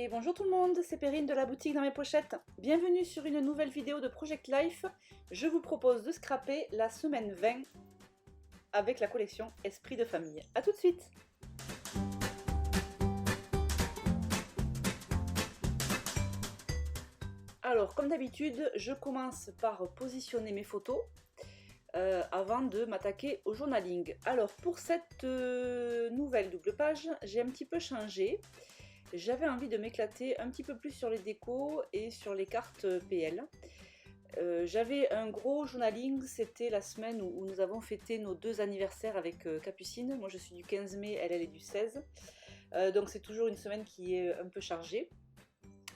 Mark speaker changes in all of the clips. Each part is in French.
Speaker 1: Et bonjour tout le monde, c'est Perrine de la boutique dans mes pochettes. Bienvenue sur une nouvelle vidéo de Project Life. Je vous propose de scraper la semaine 20 avec la collection Esprit de famille. A tout de suite. Alors comme d'habitude, je commence par positionner mes photos avant de m'attaquer au journaling. Alors pour cette nouvelle double page, j'ai un petit peu changé. J'avais envie de m'éclater un petit peu plus sur les décos et sur les cartes PL. J'avais un gros journaling, c'était la semaine où nous avons fêté nos 2 anniversaires avec Capucine. Moi je suis du 15 mai, elle est du 16. Donc c'est toujours une semaine qui est un peu chargée.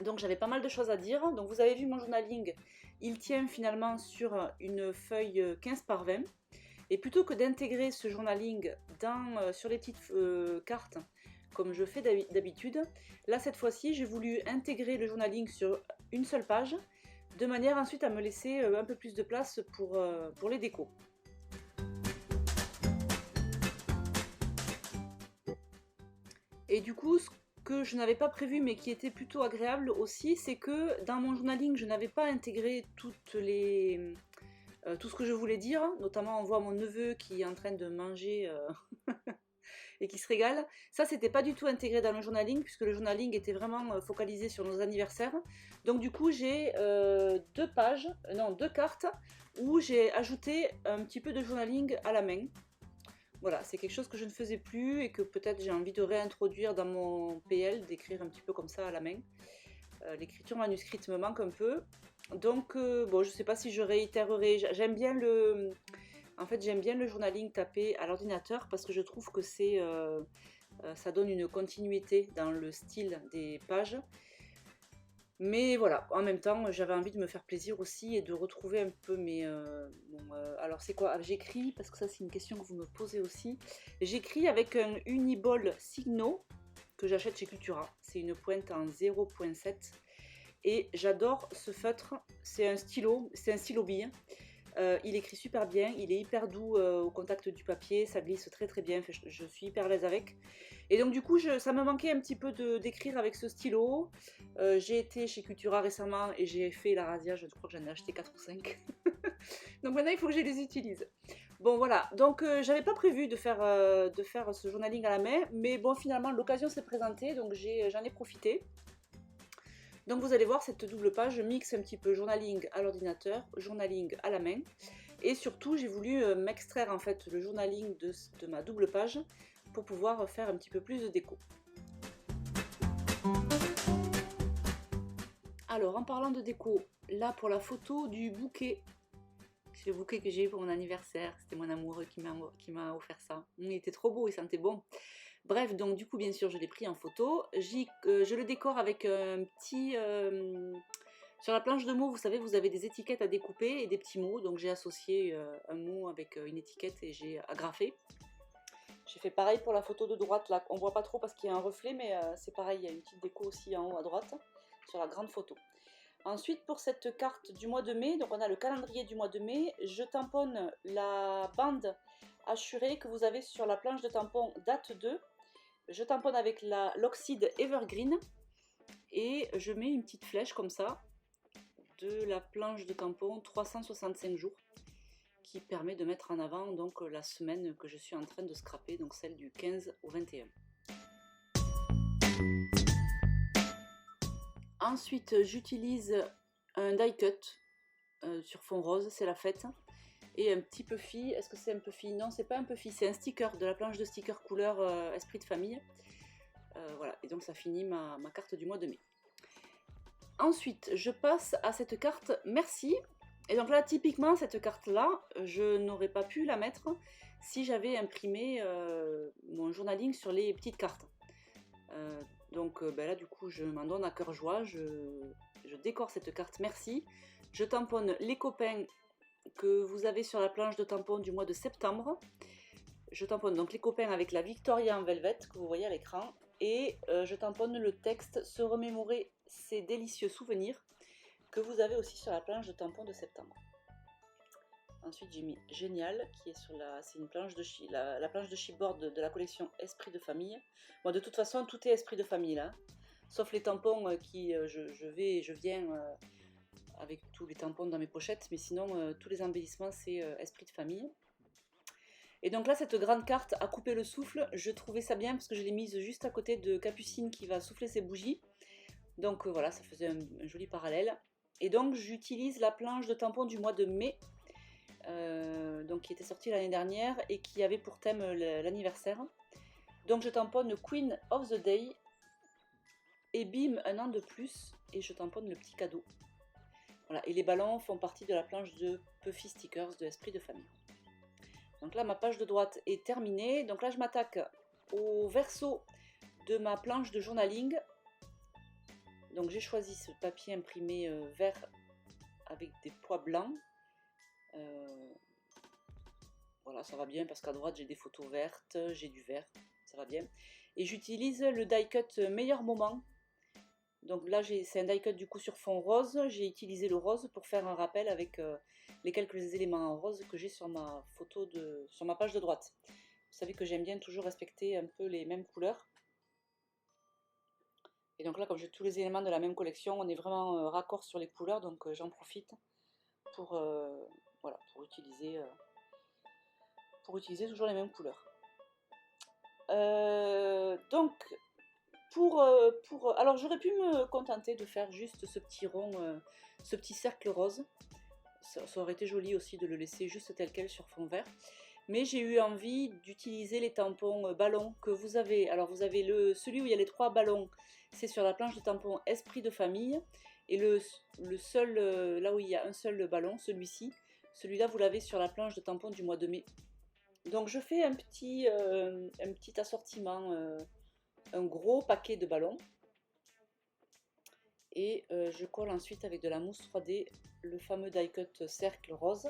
Speaker 1: Donc j'avais pas mal de choses à dire. Donc vous avez vu mon journaling, il tient finalement sur une feuille 15 par 20. Et plutôt que d'intégrer ce journaling sur les petites cartes, comme je fais d'habitude, là cette fois-ci j'ai voulu intégrer le journaling sur une seule page, de manière ensuite à me laisser un peu plus de place pour les décos. Et du coup, ce que je n'avais pas prévu mais qui était plutôt agréable aussi, c'est que dans mon journaling je n'avais pas intégré tout ce que je voulais dire, notamment on voit mon neveu qui est en train de manger et qui se régale. Ça, c'était pas du tout intégré dans le journaling, puisque le journaling était vraiment focalisé sur nos anniversaires. Donc du coup, j'ai deux cartes où j'ai ajouté un petit peu de journaling à la main. Voilà, c'est quelque chose que je ne faisais plus et que peut-être j'ai envie de réintroduire dans mon PL, d'écrire un petit peu comme ça à la main. L'écriture manuscrite me manque un peu. Donc, bon, je sais pas si je réitérerai. J'aime bien j'aime bien le journaling tapé à l'ordinateur parce que je trouve que ça donne une continuité dans le style des pages. Mais voilà, en même temps, j'avais envie de me faire plaisir aussi et de retrouver un peu mes... alors c'est quoi? J'écris, parce que ça c'est une question que vous me posez aussi. J'écris avec un Uniball Signo que j'achète chez Cultura. C'est une pointe en 0.7 et j'adore ce feutre. C'est un stylo bille. Il écrit super bien, il est hyper doux au contact du papier, ça glisse très très bien, je suis hyper à l'aise avec. Et donc du coup, ça me manquait un petit peu d'écrire avec ce stylo. J'ai été chez Cultura récemment et j'ai fait la razzia, je crois que j'en ai acheté 4 ou 5. Donc maintenant il faut que je les utilise. Bon voilà, donc j'avais pas prévu de faire ce journaling à la main, mais bon finalement l'occasion s'est présentée, donc j'en ai profité. Donc vous allez voir cette double page, je mixe un petit peu journaling à l'ordinateur, journaling à la main. Et surtout j'ai voulu m'extraire en fait le journaling de ma double page pour pouvoir faire un petit peu plus de déco. Alors en parlant de déco, là pour la photo du bouquet, c'est le bouquet que j'ai eu pour mon anniversaire, c'était mon amoureux qui m'a offert ça. Il était trop beau, il sentait bon. Bref, donc du coup, bien sûr, je l'ai pris en photo. Je le décore avec un petit... sur la planche de mots, vous savez, vous avez des étiquettes à découper et des petits mots. Donc j'ai associé un mot avec une étiquette et j'ai agrafé. J'ai fait pareil pour la photo de droite, là. On voit pas trop parce qu'il y a un reflet, mais c'est pareil, il y a une petite déco aussi en haut à droite, sur la grande photo. Ensuite, pour cette carte du mois de mai, donc on a le calendrier du mois de mai, je tamponne la bande hachurée que vous avez sur la planche de tampon date 2. Je tamponne avec l'oxyde Evergreen et je mets une petite flèche comme ça de la planche de tampon 365 jours qui permet de mettre en avant donc la semaine que je suis en train de scraper, donc celle du 15 au 21. Ensuite, j'utilise un die cut sur fond rose, c'est la fête. Et un petit puffy, est-ce que c'est un puffy? Non, c'est pas un puffy, c'est un sticker, de la planche de sticker couleur esprit de famille. Voilà, et donc ça finit ma carte du mois de mai. Ensuite, je passe à cette carte Merci. Et donc là, typiquement, cette carte-là, je n'aurais pas pu la mettre si j'avais imprimé mon journaling sur les petites cartes. Donc là du coup je m'en donne à cœur joie, je décore cette carte Merci, je tamponne les copains que vous avez sur la planche de tampon du mois de septembre, je tamponne donc les copains avec la Victoria en velvet que vous voyez à l'écran et je tamponne le texte Se remémorer ces délicieux souvenirs que vous avez aussi sur la planche de tampon de septembre. Ensuite j'ai mis Génial qui est sur c'est une planche de la planche de chipboard de la collection Esprit de famille. Bon, de toute façon tout est Esprit de famille là. sauf les tampons je vais et je viens avec tous les tampons dans mes pochettes, mais sinon tous les embellissements c'est esprit de famille. Et donc là, cette grande carte a coupé le souffle, je trouvais ça bien parce que je l'ai mise juste à côté de Capucine qui va souffler ses bougies. Donc voilà, ça faisait un joli parallèle. Et donc j'utilise la planche de tampon du mois de mai, donc qui était sortie l'année dernière et qui avait pour thème l'anniversaire. Donc je tamponne Queen of the Day et bim, un an de plus, et je tamponne le petit cadeau. Voilà, et les ballons font partie de la planche de Puffy Stickers de Esprit de Famille. Donc là, ma page de droite est terminée. Donc là, je m'attaque au verso de ma planche de journaling. Donc j'ai choisi ce papier imprimé vert avec des pois blancs. Voilà, ça va bien parce qu'à droite, j'ai des photos vertes, j'ai du vert, ça va bien. Et j'utilise le die cut meilleur moment. Donc là, c'est un die cut du coup sur fond rose. J'ai utilisé le rose pour faire un rappel avec les quelques éléments en rose que j'ai sur ma photo sur ma page de droite. Vous savez que j'aime bien toujours respecter un peu les mêmes couleurs. Et donc là, comme j'ai tous les éléments de la même collection, on est vraiment raccord sur les couleurs, donc j'en profite pour, voilà, pour utiliser toujours les mêmes couleurs. Donc, alors j'aurais pu me contenter de faire juste ce petit rond, ce petit cercle rose. Ça aurait été joli aussi de le laisser juste tel quel sur fond vert. Mais j'ai eu envie d'utiliser les tampons ballons que vous avez. Alors vous avez celui où il y a les 3 ballons, c'est sur la planche de tampons Esprit de Famille. Et le seul, là où il y a un seul ballon, celui-ci, celui-là vous l'avez sur la planche de tampons du mois de mai. Donc je fais un petit assortiment, un gros paquet de ballons. Et je colle ensuite avec de la mousse 3D le fameux die cut cercle rose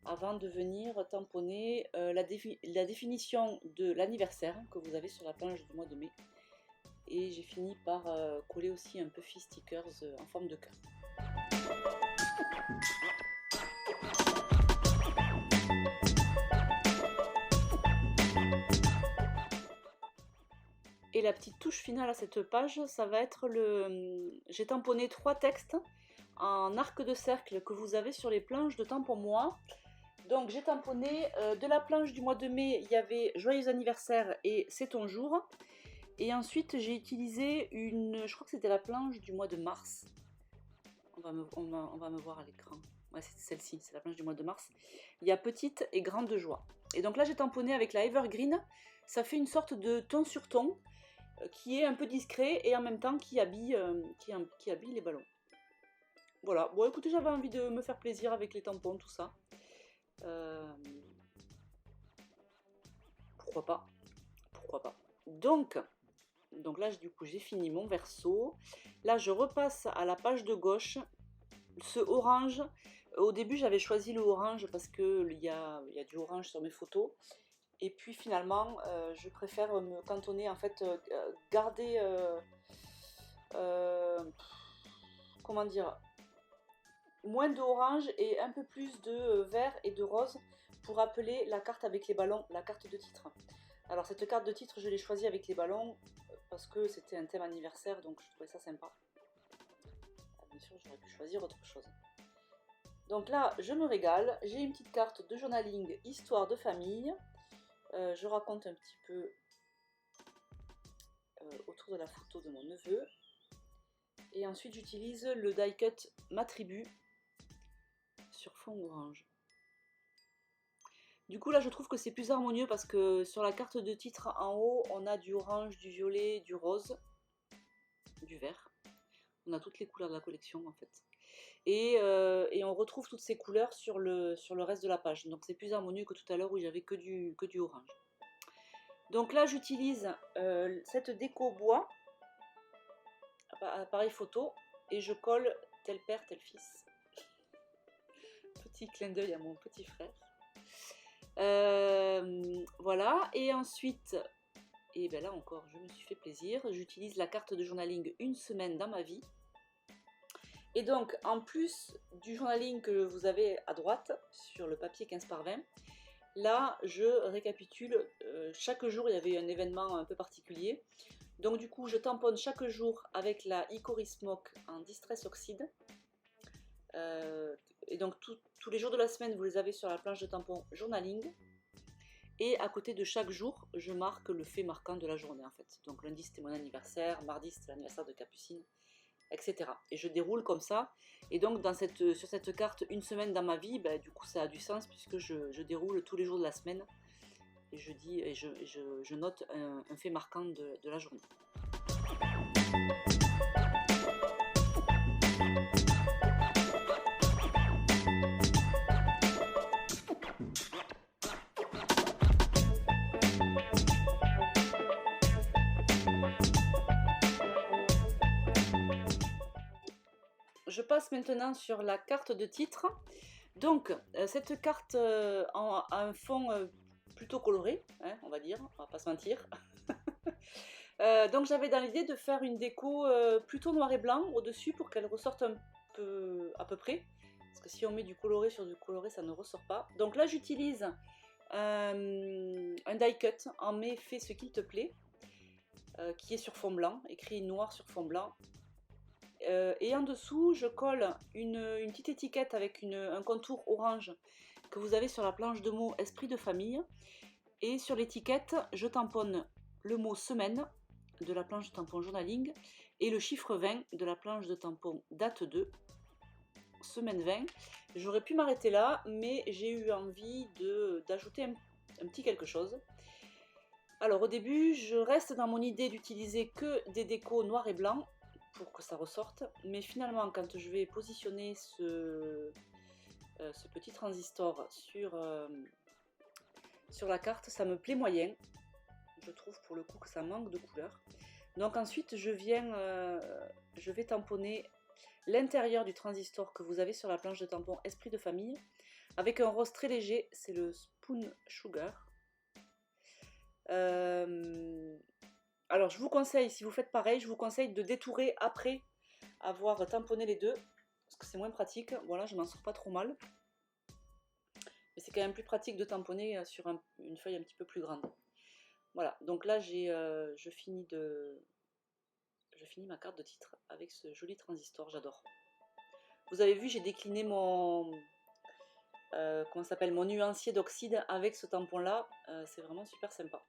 Speaker 1: avant de venir tamponner la définition de l'anniversaire que vous avez sur la planche du mois de mai. Et j'ai fini par coller aussi un Puffy Stickers en forme de cœur. Et la petite touche finale à cette page, ça va être j'ai tamponné 3 textes en arc de cercle que vous avez sur les planches de tampon moi. Donc j'ai tamponné de la planche du mois de mai, il y avait Joyeux anniversaire et C'est ton jour. Et ensuite j'ai utilisé je crois que c'était la planche du mois de mars. On va me voir à l'écran. Ouais, c'est celle-ci, c'est la planche du mois de mars. Il y a Petite et Grande joie. Et donc là j'ai tamponné avec la Evergreen. Ça fait une sorte de ton sur ton qui est un peu discret et en même temps qui habille les ballons. Voilà, bon écoutez, j'avais envie de me faire plaisir avec les tampons, tout ça. Pourquoi pas. Donc là, du coup, j'ai fini mon verso. Là, je repasse à la page de gauche. Ce orange, au début, j'avais choisi le orange parce qu'il y a du orange sur mes photos. Et puis finalement, je préfère me cantonner, en fait, garder... comment dire, moins d'orange et un peu plus de vert et de rose pour appeler la carte avec les ballons, la carte de titre. Alors cette carte de titre, je l'ai choisie avec les ballons parce que c'était un thème anniversaire, donc je trouvais ça sympa. Bien sûr, j'aurais pu choisir autre chose. Donc là, je me régale. J'ai une petite carte de journaling histoire de famille. Je raconte un petit peu autour de la photo de mon neveu. Et ensuite, j'utilise le die cut Ma Tribu sur fond orange. Du coup, là, je trouve que c'est plus harmonieux parce que sur la carte de titre en haut, on a du orange, du violet, du rose, du vert. On a toutes les couleurs de la collection, en fait. Et on retrouve toutes ces couleurs sur le reste de la page. Donc, c'est plus harmonieux que tout à l'heure où j'avais que du orange. Donc là, j'utilise cette déco bois, appareil photo, et je colle tel père, tel fils. Petit clin d'œil à mon petit frère. Voilà, et ensuite, et ben là encore, je me suis fait plaisir. J'utilise la carte de journaling Une semaine dans ma vie. Et donc, en plus du journaling que vous avez à droite, sur le papier 15 par 20, Là, je récapitule, chaque jour il y avait un événement un peu particulier. Donc du coup, je tamponne chaque jour avec la Hickory Smoke en Distress Oxide. Et donc tous les jours de la semaine, vous les avez sur la planche de tampon journaling. Et à côté de chaque jour, je marque le fait marquant de la journée en fait. Donc lundi c'était mon anniversaire, mardi c'était l'anniversaire de Capucine, etc. Et je déroule comme ça. Et donc sur cette carte, une semaine dans ma vie, bah, du coup ça a du sens puisque je déroule tous les jours de la semaine. Et je dis et je note un fait marquant de la journée. Je passe maintenant sur la carte de titre. Donc, cette carte a un fond plutôt coloré, hein, on va dire, on va pas se mentir. Donc j'avais dans l'idée de faire une déco plutôt noir et blanc au-dessus pour qu'elle ressorte un peu à peu près. Parce que si on met du coloré sur du coloré, ça ne ressort pas. Donc là, j'utilise un die cut en mais fais ce qu'il te plaît, qui est sur fond blanc, écrit noir sur fond blanc. Et en dessous, je colle une petite étiquette avec un contour orange que vous avez sur la planche de mots Esprit de famille. Et sur l'étiquette, je tamponne le mot semaine de la planche de tampon journaling et le chiffre 20 de la planche de tampon date 2, semaine 20. J'aurais pu m'arrêter là, mais j'ai eu envie d'ajouter un petit quelque chose. Alors au début, je reste dans mon idée d'utiliser que des décos noir et blanc pour que ça ressorte, mais finalement quand je vais positionner ce petit transistor sur la carte, ça me plaît moyen. Je trouve pour le coup que ça manque de couleur. Donc ensuite je vais tamponner l'intérieur du transistor que vous avez sur la planche de tampon Esprit de famille avec un rose très léger, c'est le Spoon Sugar. Alors je vous conseille, si vous faites pareil, je vous conseille de détourer après avoir tamponné les deux, parce que c'est moins pratique. Voilà, je m'en sors pas trop mal. Mais c'est quand même plus pratique de tamponner sur une feuille un petit peu plus grande. Voilà, donc là je finis ma carte de titre avec ce joli transistor, j'adore. Vous avez vu, j'ai décliné mon mon nuancier d'oxyde avec ce tampon là, c'est vraiment super sympa.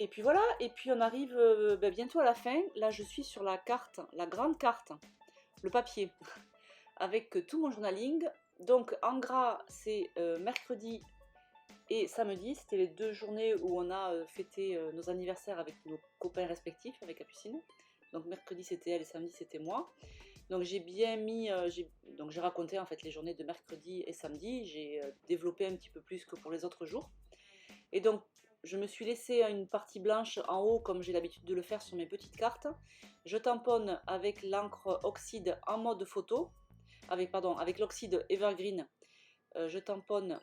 Speaker 1: Et puis voilà, et puis on arrive bientôt à la fin. Là je suis sur la carte, la grande carte, le papier, avec tout mon journaling. Donc en gras c'est mercredi et samedi, c'était les 2 journées où on a fêté nos anniversaires avec nos copains respectifs, avec Capucine. Donc mercredi c'était elle et samedi c'était moi. Donc j'ai bien mis, j'ai raconté en fait les journées de mercredi et samedi, j'ai développé un petit peu plus que pour les autres jours. Et donc je me suis laissé une partie blanche en haut comme j'ai l'habitude de le faire sur mes petites cartes. Je tamponne avec l'encre oxyde en mode photo, avec l'oxyde Evergreen, je tamponne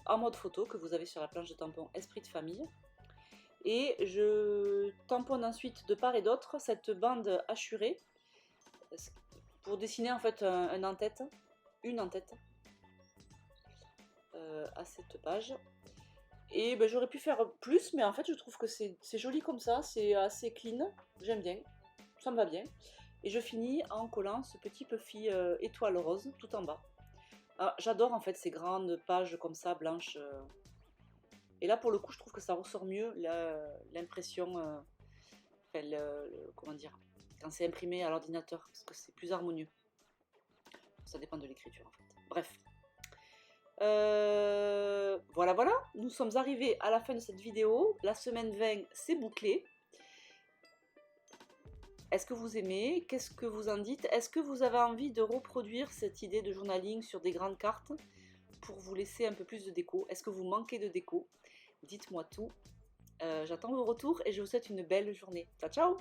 Speaker 1: en mode photo que vous avez sur la planche de tampon Esprit de famille. Et je tamponne ensuite de part et d'autre cette bande hachurée pour dessiner en fait une en-tête à cette page. Et ben, j'aurais pu faire plus, mais en fait je trouve que c'est joli comme ça, c'est assez clean, j'aime bien, ça me va bien. Et je finis en collant ce petit puffy étoile rose tout en bas. J'adore en fait ces grandes pages comme ça, blanches. Et là pour le coup je trouve que ça ressort mieux l'impression, comment dire, quand c'est imprimé à l'ordinateur, parce que c'est plus harmonieux. Ça dépend de l'écriture en fait. Bref. Voilà, nous sommes arrivés à la fin de cette vidéo. La semaine 20, c'est bouclé. Est-ce que vous aimez? Qu'est-ce que vous en dites? Est-ce que vous avez envie de reproduire cette idée de journaling sur des grandes cartes pour vous laisser un peu plus de déco? Est-ce que vous manquez de déco? Dites-moi tout. J'attends vos retours et je vous souhaite une belle journée. Ciao, ciao!